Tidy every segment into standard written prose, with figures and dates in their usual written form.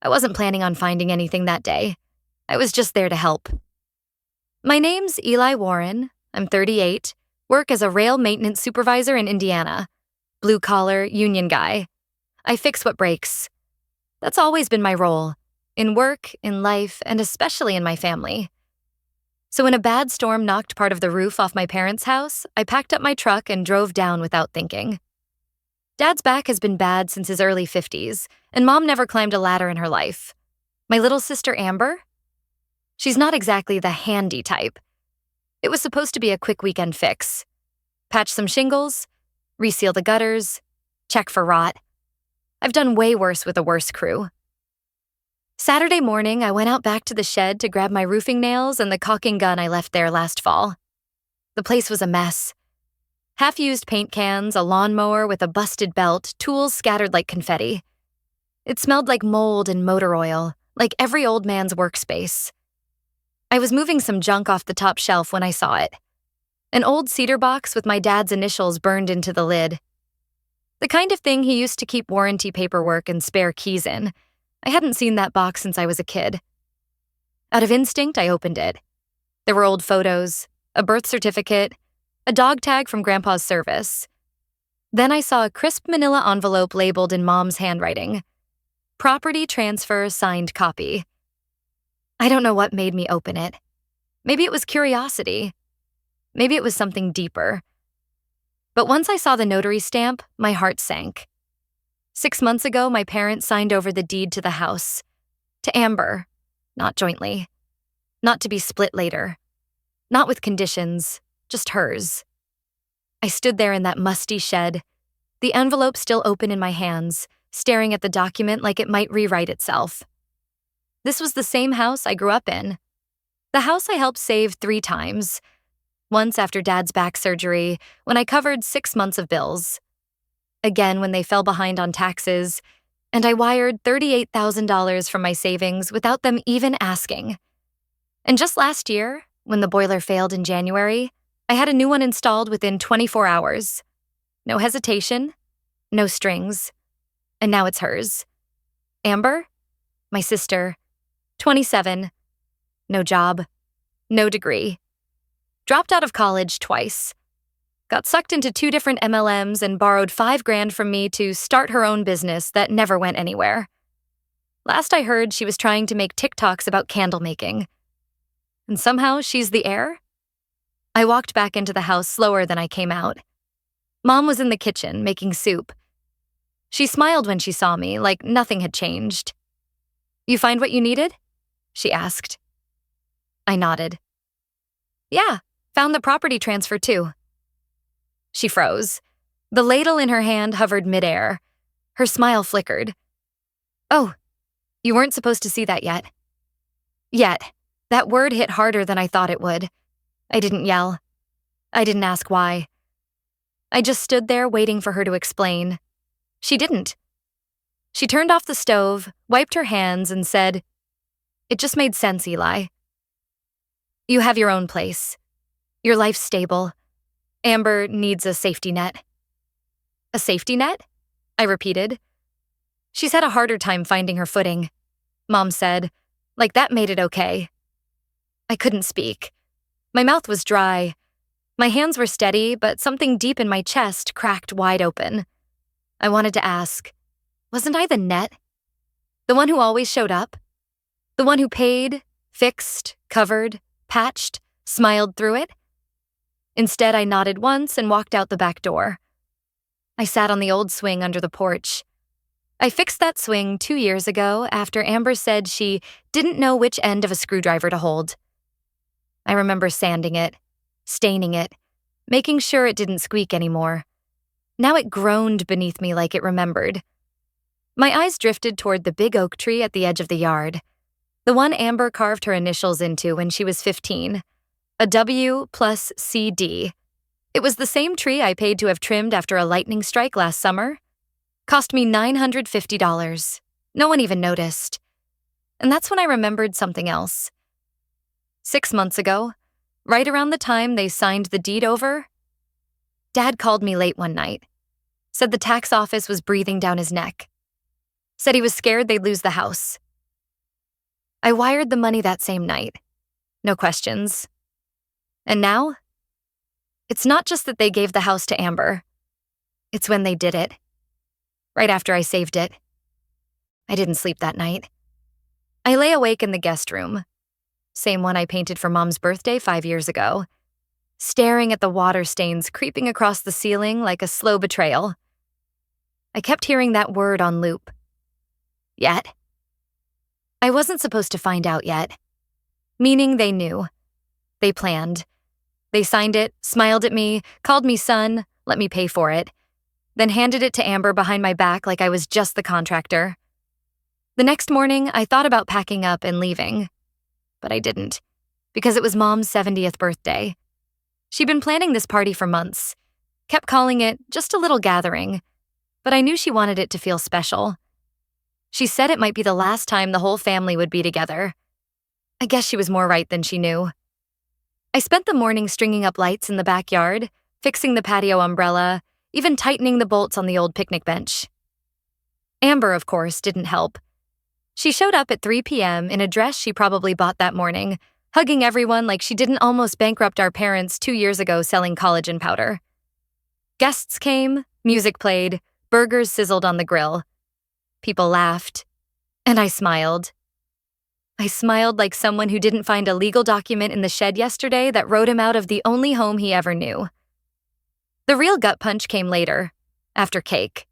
I wasn't planning on finding anything that day. I was just there to help. My name's Eli Warren. I'm 38, work as a rail maintenance supervisor in Indiana. Blue-collar, union guy. I fix what breaks. That's always been my role, in work, in life, and especially in my family. So when a bad storm knocked part of the roof off my parents' house, I packed up my truck and drove down without thinking. Dad's back has been bad since his early 50s, and Mom never climbed a ladder in her life. My little sister Amber? She's not exactly the handy type. It was supposed to be a quick weekend fix. Patch some shingles, reseal the gutters, check for rot. I've done way worse with a worse crew. Saturday morning, I went out back to the shed to grab my roofing nails and the caulking gun I left there last fall. The place was a mess. Half-used paint cans, a lawnmower with a busted belt, tools scattered like confetti. It smelled like mold and motor oil, like every old man's workspace. I was moving some junk off the top shelf when I saw it. An old cedar box with my dad's initials burned into the lid. The kind of thing he used to keep warranty paperwork and spare keys in. I hadn't seen that box since I was a kid. Out of instinct, I opened it. There were old photos, a birth certificate, a dog tag from Grandpa's service. Then I saw a crisp manila envelope labeled in Mom's handwriting. Property transfer signed copy. I don't know what made me open it. Maybe it was curiosity. Maybe it was something deeper. But once I saw the notary stamp, my heart sank. 6 months ago, my parents signed over the deed to the house. To Amber, not jointly. Not to be split later. Not with conditions, just hers. I stood there in that musty shed, the envelope still open in my hands, staring at the document like it might rewrite itself. This was the same house I grew up in. The house I helped save 3 times. Once after Dad's back surgery, when I covered 6 months of bills. Again when they fell behind on taxes, and I wired $38,000 from my savings without them even asking. And just last year, when the boiler failed in January, I had a new one installed within 24 hours. No hesitation, no strings. And now it's hers. Amber, my sister, 27, no job, no degree. Dropped out of college twice. Got sucked into 2 different MLMs and borrowed $5,000 from me to start her own business that never went anywhere. Last I heard, she was trying to make TikToks about candle making. And somehow she's the heir? I walked back into the house slower than I came out. Mom was in the kitchen, making soup. She smiled when she saw me, like nothing had changed. "You find what you needed?" she asked. I nodded. "Yeah, found the property transfer too." She froze. The ladle in her hand hovered midair. Her smile flickered. "Oh, you weren't supposed to see that yet." Yet. That word hit harder than I thought it would. I didn't yell. I didn't ask why. I just stood there waiting for her to explain. She didn't. She turned off the stove, wiped her hands, and said, "It just made sense, Eli. You have your own place. Your life's stable. Amber needs a safety net." "A safety net?" I repeated. "She's had a harder time finding her footing," Mom said, like that made it okay. I couldn't speak. My mouth was dry. My hands were steady, but something deep in my chest cracked wide open. I wanted to ask, wasn't I the net? The one who always showed up? The one who paid, fixed, covered, patched, smiled through it? Instead, I nodded once and walked out the back door. I sat on the old swing under the porch. I fixed that swing 2 years ago after Amber said she didn't know which end of a screwdriver to hold. I remember sanding it, staining it, making sure it didn't squeak anymore. Now it groaned beneath me like it remembered. My eyes drifted toward the big oak tree at the edge of the yard, the one Amber carved her initials into when she was 15, a W plus CD. It was the same tree I paid to have trimmed after a lightning strike last summer. Cost me $950. No one even noticed. And that's when I remembered something else. 6 months ago, right around the time they signed the deed over, Dad called me late one night, said the tax office was breathing down his neck, said he was scared they'd lose the house, I wired the money that same night. No questions. And now? It's not just that they gave the house to Amber. It's when they did it. Right after I saved it. I didn't sleep that night. I lay awake in the guest room, same one I painted for Mom's birthday 5 years ago, staring at the water stains creeping across the ceiling like a slow betrayal. I kept hearing that word on loop. Yet. I wasn't supposed to find out yet. Meaning they knew. They planned. They signed it, smiled at me, called me son, let me pay for it, then handed it to Amber behind my back like I was just the contractor. The next morning, I thought about packing up and leaving. But I didn't, because it was Mom's 70th birthday. She'd been planning this party for months, kept calling it just a little gathering, but I knew she wanted it to feel special. She said it might be the last time the whole family would be together. I guess she was more right than she knew. I spent the morning stringing up lights in the backyard, fixing the patio umbrella, even tightening the bolts on the old picnic bench. Amber, of course, didn't help. She showed up at 3 p.m. in a dress she probably bought that morning, hugging everyone like she didn't almost bankrupt our parents 2 years ago selling collagen powder. Guests came, music played, burgers sizzled on the grill. People laughed, and I smiled. I smiled like someone who didn't find a legal document in the shed yesterday that wrote him out of the only home he ever knew. The real gut punch came later, after cake.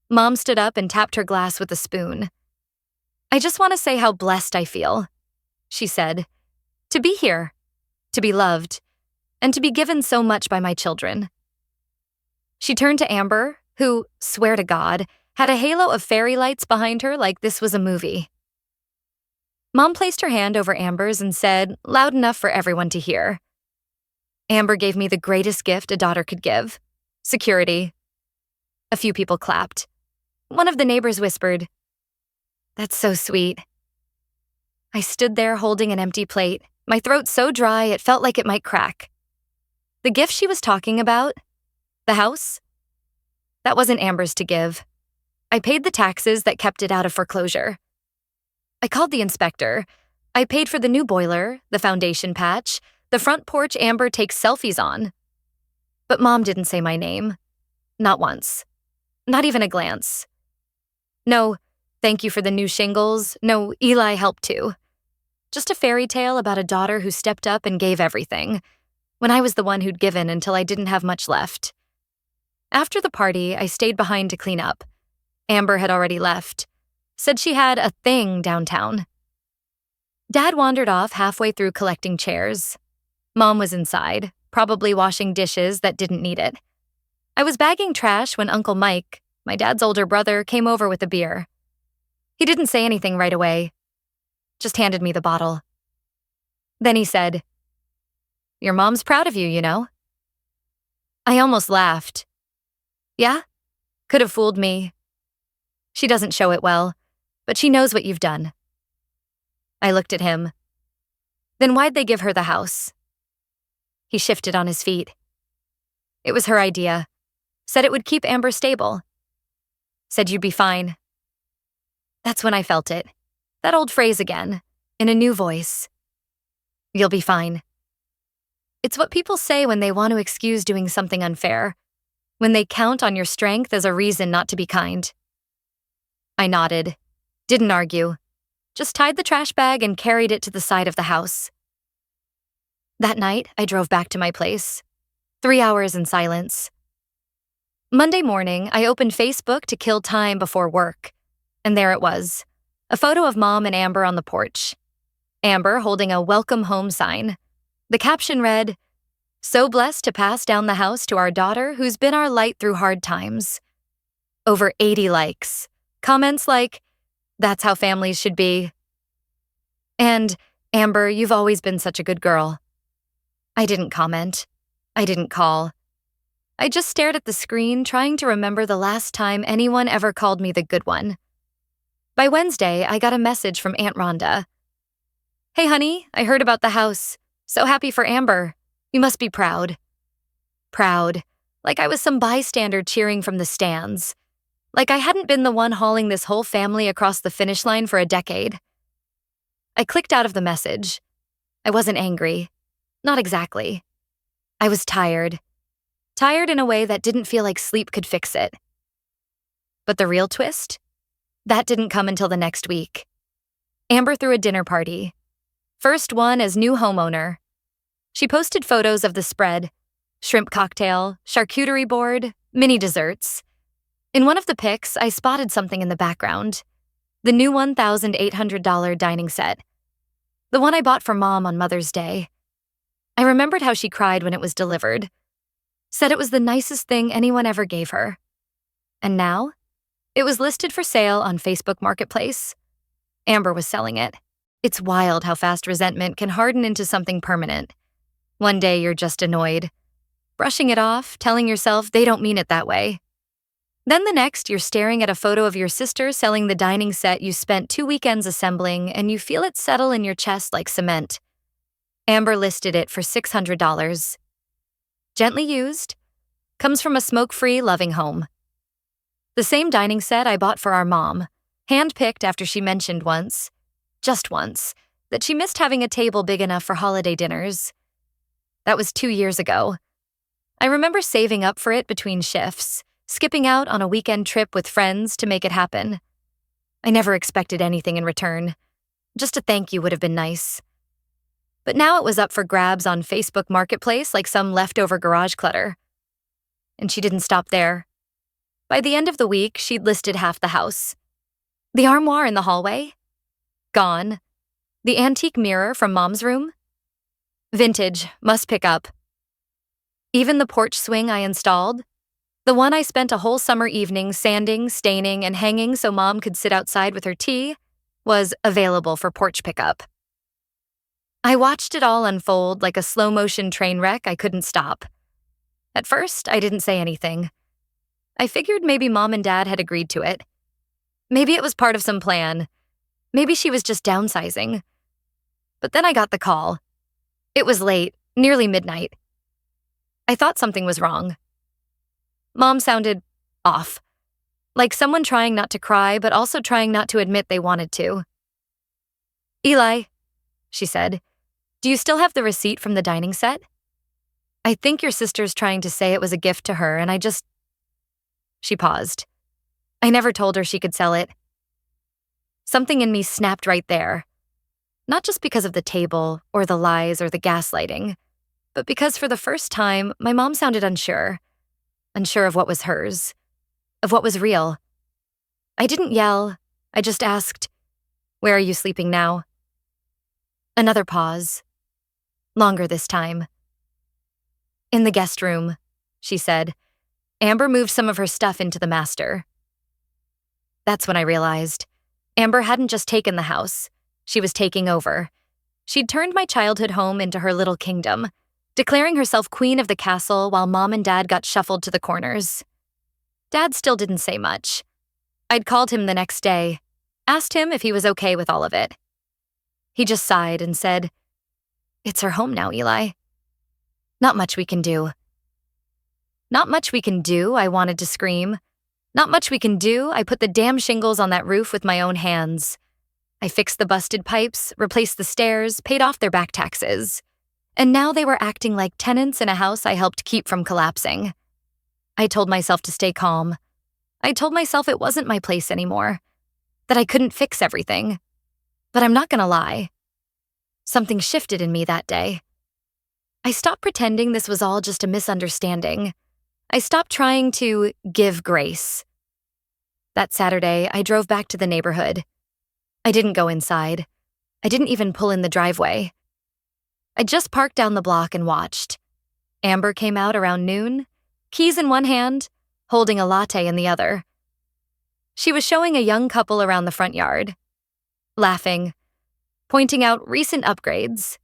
Mom stood up and tapped her glass with a spoon. I just want to say how blessed I feel, she said. To be here, to be loved, and to be given so much by my children. She turned to Amber, who, swear to God, had a halo of fairy lights behind her like this was a movie. Mom placed her hand over Amber's and said, loud enough for everyone to hear. Amber gave me the greatest gift a daughter could give: security. A few people clapped. One of the neighbors whispered, "That's so sweet." I stood there holding an empty plate, my throat so dry it felt like it might crack. The gift she was talking about, the house, that wasn't Amber's to give. I paid the taxes that kept it out of foreclosure. I called the inspector. I paid for the new boiler, the foundation patch, the front porch Amber takes selfies on. But Mom didn't say my name. Not once. Not even a glance. No, thank you for the new shingles. No, Eli helped too. Just a fairy tale about a daughter who stepped up and gave everything, when I was the one who'd given until I didn't have much left. After the party, I stayed behind to clean up. Amber had already left. Said she had a thing downtown. Dad wandered off halfway through collecting chairs. Mom was inside, probably washing dishes that didn't need it. I was bagging trash when Uncle Mike, my dad's older brother, came over with a beer. He didn't say anything right away, just handed me the bottle. Then he said, "Your mom's proud of you, you know." I almost laughed. Yeah? Could have fooled me. She doesn't show it well, but she knows what you've done. I looked at him. Then why'd they give her the house? He shifted on his feet. It was her idea. Said it would keep Amber stable. Said you'd be fine. That's when I felt it. That old phrase again, in a new voice. You'll be fine. It's what people say when they want to excuse doing something unfair, when they count on your strength as a reason not to be kind. I nodded, didn't argue, just tied the trash bag and carried it to the side of the house. That night, I drove back to my place. 3 hours in silence. Monday morning, I opened Facebook to kill time before work, and there it was, a photo of Mom and Amber on the porch. Amber holding a welcome home sign. The caption read, "So blessed to pass down the house to our daughter who's been our light through hard times." Over 80 likes. Comments like, "That's how families should be." And, "Amber, you've always been such a good girl." I didn't comment. I didn't call. I just stared at the screen, trying to remember the last time anyone ever called me the good one. By Wednesday, I got a message from Aunt Rhonda. "Hey, honey, I heard about the house. So happy for Amber. You must be proud." Proud. Like I was some bystander cheering from the stands. Like I hadn't been the one hauling this whole family across the finish line for a decade. I clicked out of the message. I wasn't angry. Not exactly. I was tired. Tired in a way that didn't feel like sleep could fix it. But the real twist? That didn't come until the next week. Amber threw a dinner party. First one as new homeowner. She posted photos of the spread: shrimp cocktail, charcuterie board, mini desserts. In one of the pics, I spotted something in the background. The new $1,800 dining set. The one I bought for Mom on Mother's Day. I remembered how she cried when it was delivered. Said it was the nicest thing anyone ever gave her. And now? It was listed for sale on Facebook Marketplace. Amber was selling it. It's wild how fast resentment can harden into something permanent. One day you're just annoyed, brushing it off, telling yourself they don't mean it that way. Then the next, you're staring at a photo of your sister selling the dining set you spent 2 weekends assembling, and you feel it settle in your chest like cement. Amber listed it for $600. Gently used. Comes from a smoke-free, loving home. The same dining set I bought for our mom, hand-picked after she mentioned once, just once, that she missed having a table big enough for holiday dinners. That was 2 years ago. I remember saving up for it between shifts, skipping out on a weekend trip with friends to make it happen. I never expected anything in return. Just a thank you would have been nice. But now it was up for grabs on Facebook Marketplace like some leftover garage clutter. And she didn't stop there. By the end of the week, she'd listed half the house. The armoire in the hallway? Gone. The antique mirror from Mom's room? Vintage, must pick up. Even the porch swing I installed? The one I spent a whole summer evening sanding, staining, and hanging so Mom could sit outside with her tea, was available for porch pickup. I watched it all unfold like a slow-motion train wreck I couldn't stop. At first, I didn't say anything. I figured maybe Mom and Dad had agreed to it. Maybe it was part of some plan. Maybe she was just downsizing. But then I got the call. It was late, nearly midnight. I thought something was wrong. Mom sounded off, like someone trying not to cry but also trying not to admit they wanted to. "Eli," she said, "do you still have the receipt from the dining set? I think your sister's trying to say it was a gift to her, and I just..." She paused. I never told her she could sell it. Something in me snapped right there. Not just because of the table, or the lies, or the gaslighting, but because for the first time, my mom sounded unsure. Unsure of what was hers, of what was real. I didn't yell. I just asked, "Where are you sleeping now?" Another pause. Longer this time. "In the guest room," she said. Amber moved some of her stuff into the master. That's when I realized. Amber hadn't just taken the house. She was taking over. She'd turned my childhood home into her little kingdom, declaring herself queen of the castle while Mom and Dad got shuffled to the corners. Dad still didn't say much. I'd called him the next day, asked him if he was okay with all of it. He just sighed and said, "It's her home now, Eli. Not much we can do." Not much we can do, I wanted to scream. Not much we can do, I put the damn shingles on that roof with my own hands. I fixed the busted pipes, replaced the stairs, paid off their back taxes. And now they were acting like tenants in a house I helped keep from collapsing. I told myself to stay calm. I told myself it wasn't my place anymore, that I couldn't fix everything. But I'm not gonna lie. Something shifted in me that day. I stopped pretending this was all just a misunderstanding. I stopped trying to give grace. That Saturday, I drove back to the neighborhood. I didn't go inside. I didn't even pull in the driveway. I just parked down the block and watched. Amber came out around noon, keys in one hand, holding a latte in the other. She was showing a young couple around the front yard, laughing, pointing out recent upgrades.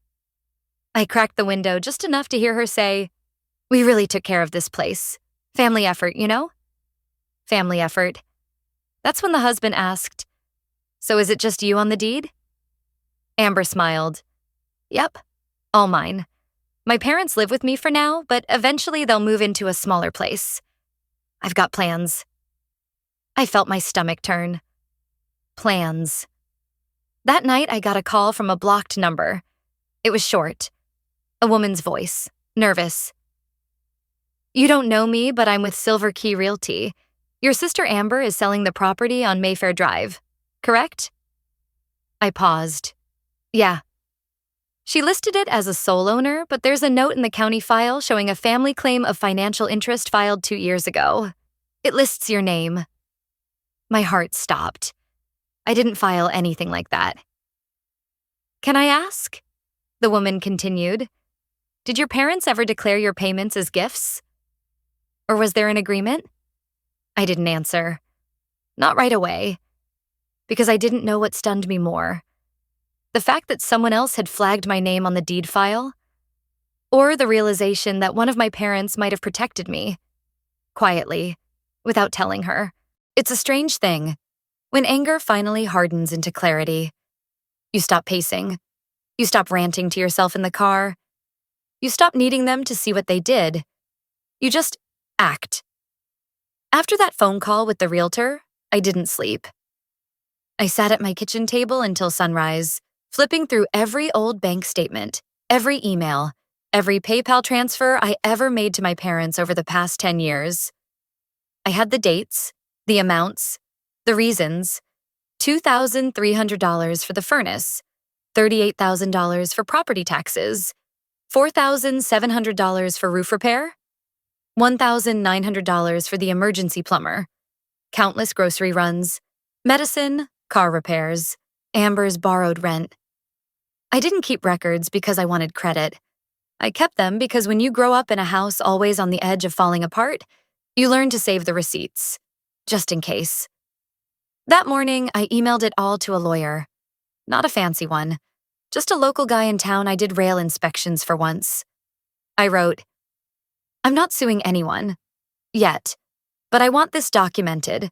I cracked the window just enough to hear her say, "We really took care of this place. Family effort, you know?" Family effort. That's when the husband asked, "So is it just you on the deed?" Amber smiled. "Yep. All mine. My parents live with me for now, but eventually they'll move into a smaller place. I've got plans." I felt my stomach turn. Plans. That night, I got a call from a blocked number. It was short. A woman's voice, nervous. "You don't know me, but I'm with Silver Key Realty. Your sister Amber is selling the property on Mayfair Drive, correct?" I paused. "Yeah." She listed it as a sole owner, but there's a note in the county file showing a family claim of financial interest filed 2 years ago. It lists your name. My heart stopped. I didn't file anything like that. "Can I ask?" The woman continued. "Did your parents ever declare your payments as gifts? Or was there an agreement?" I didn't answer. Not right away. Because I didn't know what stunned me more. The fact that someone else had flagged my name on the deed file, or the realization that one of my parents might have protected me, quietly, without telling her. It's a strange thing. When anger finally hardens into clarity, you stop pacing. You stop ranting to yourself in the car. You stop needing them to see what they did. You just act. After that phone call with the realtor, I didn't sleep. I sat at my kitchen table until sunrise, flipping through every old bank statement, every email, every PayPal transfer I ever made to my parents over the past 10 years. I had the dates, the amounts, the reasons: $2,300 for the furnace, $38,000 for property taxes, $4,700 for roof repair, $1,900 for the emergency plumber, countless grocery runs, medicine, car repairs, Amber's borrowed rent. I didn't keep records because I wanted credit. I kept them because when you grow up in a house always on the edge of falling apart, you learn to save the receipts, just in case. That morning, I emailed it all to a lawyer. Not a fancy one, just a local guy in town I did rail inspections for once. I wrote, "I'm not suing anyone. Yet. But I want this documented.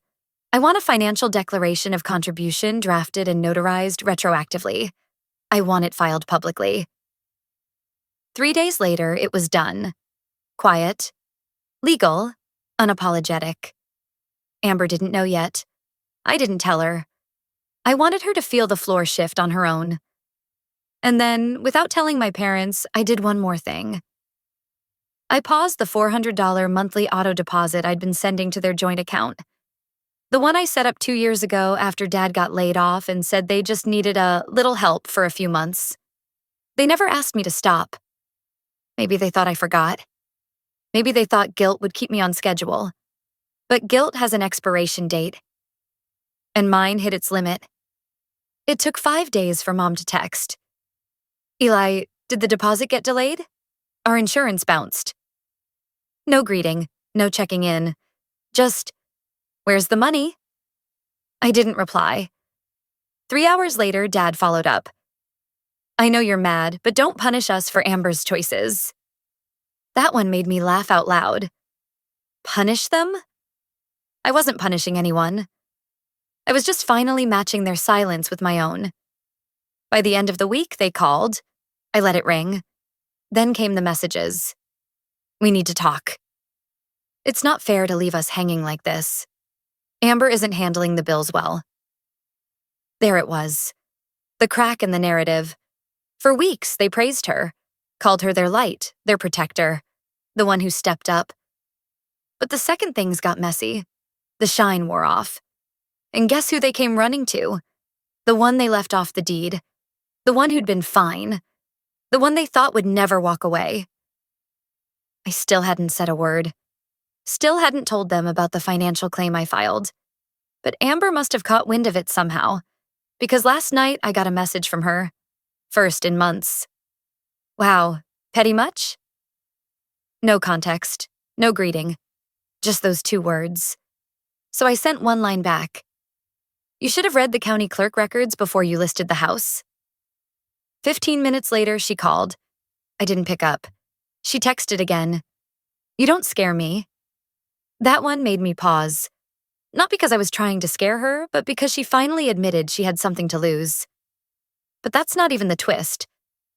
I want a financial declaration of contribution drafted and notarized retroactively. I want it filed publicly." 3 days later, it was done. Quiet. Legal. Unapologetic. Amber didn't know yet. I didn't tell her. I wanted her to feel the floor shift on her own. And then, without telling my parents, I did one more thing. I paused the $400 monthly auto deposit I'd been sending to their joint account. The one I set up 2 years ago after Dad got laid off and said they just needed a little help for a few months. They never asked me to stop. Maybe they thought I forgot. Maybe they thought guilt would keep me on schedule. But guilt has an expiration date. And mine hit its limit. It took 5 days for Mom to text. "Eli, did the deposit get delayed? Our insurance bounced." No greeting, no checking in. Just, "Where's the money?" I didn't reply. 3 hours later, Dad followed up. "I know you're mad, but don't punish us for Amber's choices." That one made me laugh out loud. Punish them? I wasn't punishing anyone. I was just finally matching their silence with my own. By the end of the week, they called. I let it ring. Then came the messages. "We need to talk. It's not fair to leave us hanging like this. Amber isn't handling the bills well." There it was. The crack in the narrative. For weeks, they praised her, called her their light, their protector, the one who stepped up. But the second things got messy, the shine wore off. And guess who they came running to? The one they left off the deed. The one who'd been fine. The one they thought would never walk away. I still hadn't said a word. Still hadn't told them about the financial claim I filed. But Amber must have caught wind of it somehow, because last night I got a message from her. First in months. "Wow, petty much?" No context, no greeting, just those 2 words. So I sent one line back. "You should have read the county clerk records before you listed the house." 15 minutes later, she called. I didn't pick up. She texted again. "You don't scare me." That one made me pause. Not because I was trying to scare her, but because she finally admitted she had something to lose. But that's not even the twist.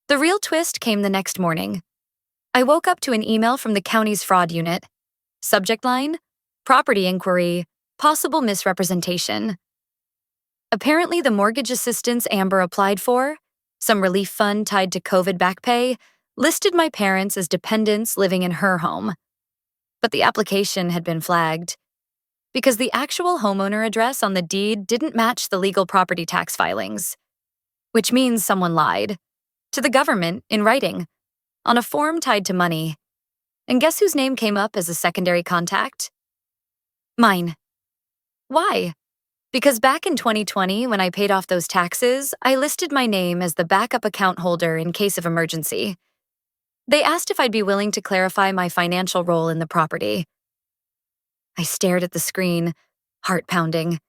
The real twist came the next morning. I woke up to an email from the county's fraud unit. Subject line: property inquiry, possible misrepresentation. Apparently, the mortgage assistance Amber applied for, some relief fund tied to COVID back pay, listed my parents as dependents living in her home. But the application had been flagged because the actual homeowner address on the deed didn't match the legal property tax filings, which means someone lied to the government in writing on a form tied to money. And guess whose name came up as a secondary contact? Mine. Why? Because back in 2020, when I paid off those taxes, I listed my name as the backup account holder in case of emergency. They asked if I'd be willing to clarify my financial role in the property. I stared at the screen, heart pounding.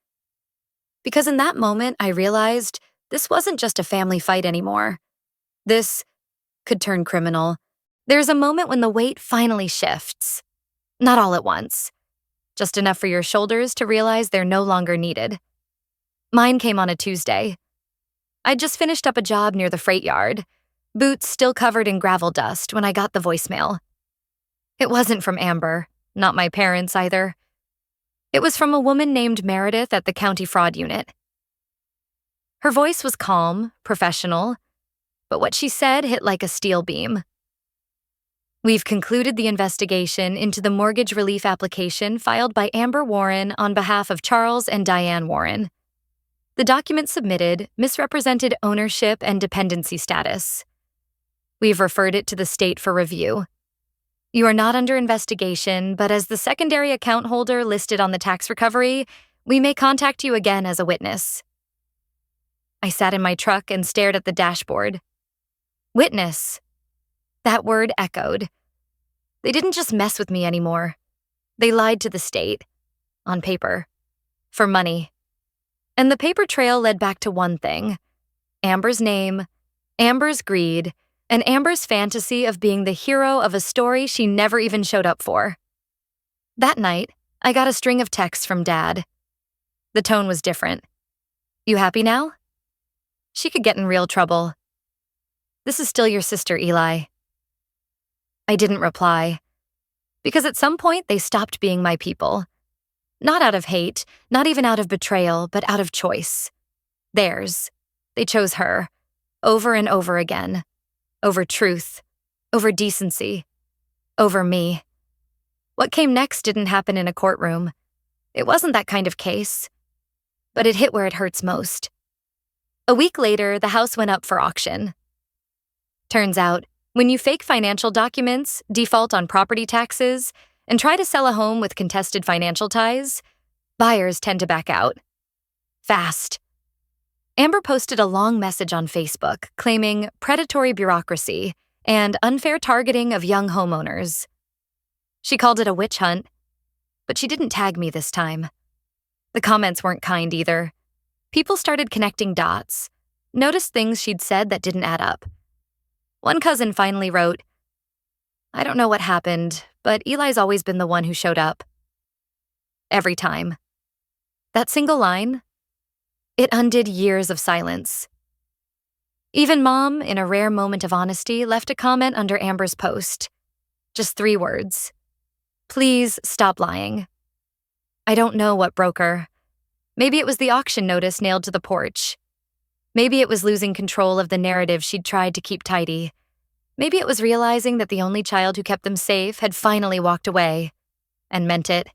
Because in that moment, I realized this wasn't just a family fight anymore. This could turn criminal. There's a moment when the weight finally shifts. Not all at once. Just enough for your shoulders to realize they're no longer needed. Mine came on a Tuesday. I'd just finished up a job near the freight yard, boots still covered in gravel dust when I got the voicemail. It wasn't from Amber, not my parents either. It was from a woman named Meredith at the county fraud unit. Her voice was calm, professional, but what she said hit like a steel beam. We've concluded the investigation into the mortgage relief application filed by Amber Warren on behalf of Charles and Diane Warren. The document submitted misrepresented ownership and dependency status. We've referred it to the state for review. You are not under investigation, but as the secondary account holder listed on the tax recovery, we may contact you again as a witness. I sat in my truck and stared at the dashboard. Witness. That word echoed. They didn't just mess with me anymore. They lied to the state. On paper. For money. And the paper trail led back to one thing. Amber's name, Amber's greed, and Amber's fantasy of being the hero of a story she never even showed up for. That night, I got a string of texts from Dad. The tone was different. You happy now? She could get in real trouble. This is still your sister, Eli. I didn't reply. Because at some point, they stopped being my people. Not out of hate, not even out of betrayal, but out of choice. Theirs. They chose her. Over and over again. Over truth. Over decency. Over me. What came next didn't happen in a courtroom. It wasn't that kind of case. But it hit where it hurts most. A week later, the house went up for auction. Turns out, when you fake financial documents, default on property taxes, and try to sell a home with contested financial ties, buyers tend to back out. Fast. Amber posted a long message on Facebook claiming predatory bureaucracy and unfair targeting of young homeowners. She called it a witch hunt, but she didn't tag me this time. The comments weren't kind either. People started connecting dots, noticed things she'd said that didn't add up. One cousin finally wrote, I don't know what happened, but Eli's always been the one who showed up. Every time. That single line, it undid years of silence. Even Mom, in a rare moment of honesty, left a comment under Amber's post. Just 3 words. Please stop lying. I don't know what broke her. Maybe it was the auction notice nailed to the porch. Maybe it was losing control of the narrative she'd tried to keep tidy. Maybe it was realizing that the only child who kept them safe had finally walked away. And meant it.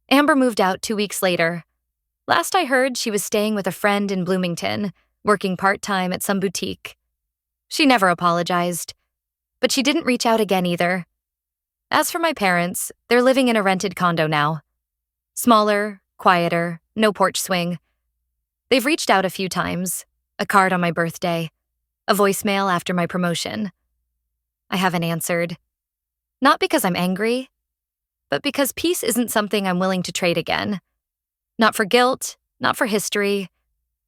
Amber moved out 2 weeks later. Last I heard, she was staying with a friend in Bloomington, working part-time at some boutique. She never apologized. But she didn't reach out again either. As for my parents, they're living in a rented condo now. Smaller, quieter, no porch swing. They've reached out a few times, a card on my birthday, a voicemail after my promotion. I haven't answered. Not because I'm angry, but because peace isn't something I'm willing to trade again. Not for guilt, not for history,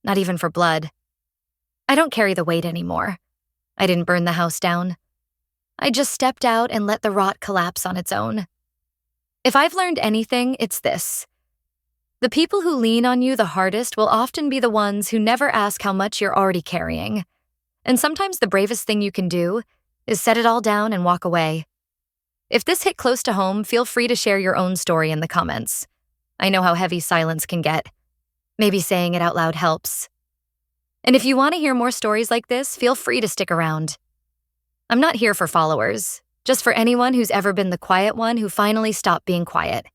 not even for blood. I don't carry the weight anymore. I didn't burn the house down. I just stepped out and let the rot collapse on its own. If I've learned anything, it's this. The people who lean on you the hardest will often be the ones who never ask how much you're already carrying. And sometimes the bravest thing you can do is set it all down and walk away. If this hit close to home, feel free to share your own story in the comments. I know how heavy silence can get. Maybe saying it out loud helps. And if you want to hear more stories like this, feel free to stick around. I'm not here for followers, just for anyone who's ever been the quiet one who finally stopped being quiet.